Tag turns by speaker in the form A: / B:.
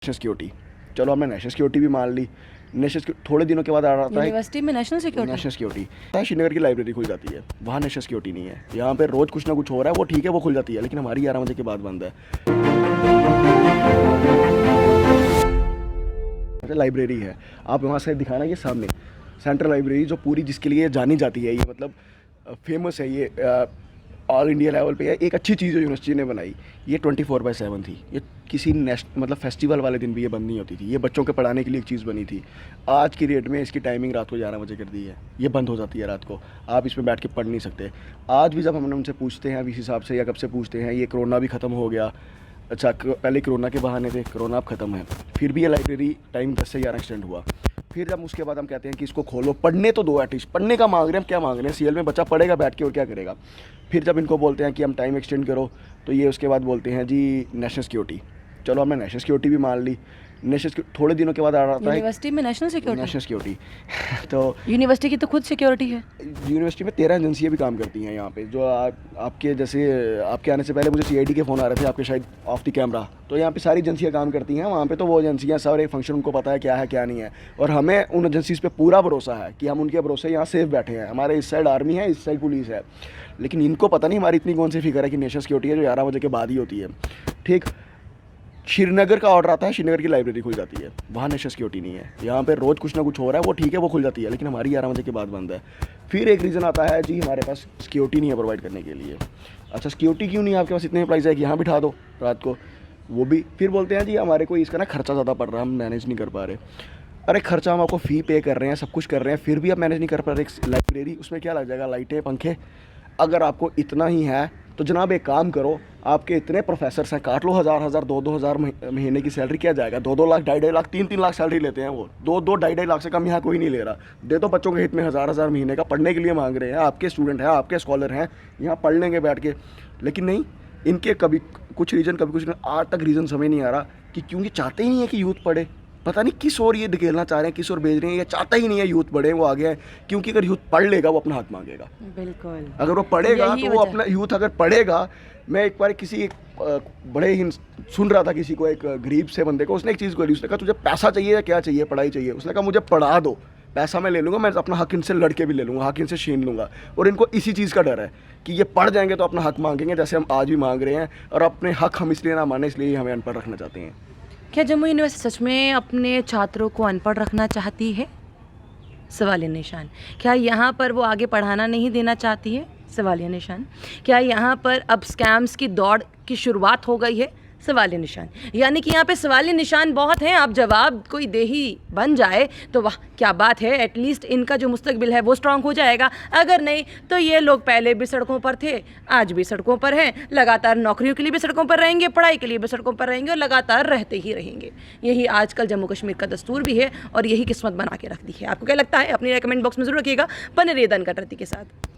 A: National security, चलो हमने national security भी मान ली। नेशनल थोड़े दिनों के बाद आ रहा है
B: यूनिवर्सिटी में नेशनल
A: सिक्योरिटी श्रीनगर की लाइब्रेरी खुल जाती है, वहाँ नेशनल सिक्योरिटी नहीं है। यहाँ पे रोज़ कुछ ना कुछ हो रहा है, वो ठीक है, वो खुल जाती है, लेकिन हमारी 11 बजे के बाद बंद है। लाइब्रेरी है, आप वहाँ से दिखाना, ये सामने सेंट्रल लाइब्रेरी जो पूरी जिसके लिए जानी जाती है, ये मतलब फेमस है, ये ऑल इंडिया लेवल पे है। एक अच्छी चीज़ है यूनिवर्सिटी ने बनाई, ये 24/7 थी। ये किसी मतलब फेस्टिवल वाले दिन भी ये बंद नहीं होती थी। ये बच्चों के पढ़ाने के लिए एक चीज़ बनी थी। आज की डेट में इसकी टाइमिंग रात को 11 बजे कर दी है, ये बंद हो जाती है रात को, आप इसमें बैठ के पढ़ नहीं सकते। आज भी जब हम उनसे पूछते हैं इस हिसाब से, या कब से पूछते हैं, ये कोरोना भी ख़त्म हो गया, अच्छा पहले कोरोना के बहाने थे, कोरोना अब ख़त्म है, फिर भी ये लाइब्रेरी टाइम 10 से 11 एक्सटेंड हुआ। फिर जब उसके बाद हम कहते हैं कि इसको खोलो, पढ़ने तो दो, एटलीस्ट पढ़ने का मांग रहे हैं, हम क्या मांग रहे हैं, सीएल में बच्चा पढ़ेगा बैठ के और क्या करेगा। फिर जब इनको बोलते हैं कि हम टाइम एक्सटेंड करो, तो ये उसके बाद बोलते हैं जी नेशनल सिक्योरिटी, चलो हमने नेशनल सिक्योरिटी भी मान ली। नेशनल थोड़े दिनों के बाद आ रहा है
B: यूनिवर्सिटी में नेशनल
A: सिक्योरिटी तो
B: यूनिवर्सिटी की तो खुद सिक्योरिटी है।
A: यूनिवर्सिटी में 13 एजेंसियाँ भी काम करती हैं यहाँ पे, जो आपके जैसे आपके आने से पहले मुझे सीआईडी के फ़ोन आ रहे थे आपके, शायद ऑफ द कैमरा, तो यहाँ पे सारी एजेंसियाँ काम करती हैं वहाँ पे। तो वो एजेंसियाँ सारे फंक्शन उनको पता है क्या नहीं है, और हमें उन एजेंसीज पे पूरा भरोसा है कि हम उनके भरोसे यहाँ सेफ बैठे हैं। हमारे इस साइड आर्मी है, इस साइड पुलिस है, लेकिन इनको पता नहीं हमारी इतनी कौन सी फिक्र है कि नेशनल सिक्योरिटी है जो 11 बजे के बाद ही होती है। ठीक, श्रीनगर का ऑर्डर आता है, श्रीनगर की लाइब्रेरी खुल जाती है, वहाँ नेशनल सिक्योरिटी नहीं है। यहाँ पे रोज़ कुछ ना कुछ हो रहा है, वो ठीक है, वो खुल जाती है, लेकिन हमारी 11 बजे के बाद बंद है। फिर एक रीज़न आता है जी हमारे पास सिक्योरिटी नहीं है प्रोवाइड करने के लिए। अच्छा सिक्योरिटी क्यों नहीं है आपके पास, इतने एम्प्लॉइज़ है कि यहाँ बिठा दो रात को, वो भी फिर बोलते हैं जी हमारे को इसका ना खर्चा ज़्यादा पड़ रहा है, हम मैनेज नहीं कर पा रहे। अरे खर्चा हम आपको फ़ी पे कर रहे हैं, सब कुछ कर रहे हैं, फिर भी आप मैनेज नहीं कर पा रहे। एक लाइब्रेरी, उसमें क्या लग जाएगा, लाइटें, पंखे। अगर आपको इतना ही है तो जनाब एक काम करो, आपके इतने प्रोफेसर्स हैं, काट लो 1000 2-2 हज़ार महीने की सैलरी, क्या जाएगा, 2-2 लाख 2.5 लाख 3-3 लाख सैलरी लेते हैं वो, 2-2 2.5 लाख से कम यहाँ कोई नहीं ले रहा। दे दो बच्चों के हित में 1000 महीने का, पढ़ने के लिए मांग रहे हैं, आपके स्टूडेंट हैं, आपके स्कॉलर हैं, यहाँ पढ़ लेंगे बैठ के। लेकिन नहीं, इनके कभी कुछ रीज़न, कभी कुछ, आज तक रीज़न समझ नहीं आ रहा कि क्योंकि चाहते ही नहीं है कि यूथ पढ़े। पता नहीं किस ओर ये धकेलना चाह रहे हैं, किस ओर भेज रहे हैं, ये चाहता ही नहीं है यूथ बढ़े, वो आगे है। क्योंकि अगर यूथ पढ़ लेगा वो अपना हक मांगेगा,
B: बिल्कुल,
A: अगर वो पढ़ेगा तो वो अपना, यूथ अगर पढ़ेगा। मैं एक बार किसी एक बड़े ही सुन रहा था किसी को, एक गरीब से बंदे को, उसने एक चीज़ बोली, उसने कहा तुझे पैसा चाहिए या क्या चाहिए, पढ़ाई चाहिए। उसने कहा मुझे पढ़ा दो, पैसा मैं ले लूँगा, मैं अपना हक इनसे लड़ के भी ले लूँगा, हक इनसे छीन लूँगा। और इनको इसी चीज़ का डर है कि ये पढ़ जाएंगे तो अपना हक मांगेंगे, जैसे हम आज भी मांग रहे हैं, और अपने हक हम इसलिए ना माने, इसलिए हमें अनपढ़ रखना चाहते हैं।
B: क्या जम्मू यूनिवर्सिटी सच में अपने छात्रों को अनपढ़ रखना चाहती है? सवालिया निशान। क्या यहाँ पर वो आगे पढ़ाना नहीं देना चाहती है? सवालिया निशान। क्या यहाँ पर अब स्कैम्स की दौड़ की शुरुआत हो गई है? सवालिया निशान। यानी कि यहाँ पे सवालिया निशान बहुत हैं। आप जवाब कोई दे ही बन जाए तो वाह क्या बात है, एटलीस्ट इनका जो मुस्तकबिल है वो स्ट्रांग हो जाएगा। अगर नहीं तो ये लोग पहले भी सड़कों पर थे, आज भी सड़कों पर हैं, लगातार नौकरियों के लिए भी सड़कों पर रहेंगे, पढ़ाई के लिए भी सड़कों पर रहेंगे, और लगातार रहते ही रहेंगे। यही आजकल जम्मू कश्मीर का दस्तूर भी है, और यही किस्मत बना के रख दी है। आपको क्या लगता है? अपनी कमेंट बॉक्स में जरूर रखिएगा। बने रहिए दन कटरती के साथ।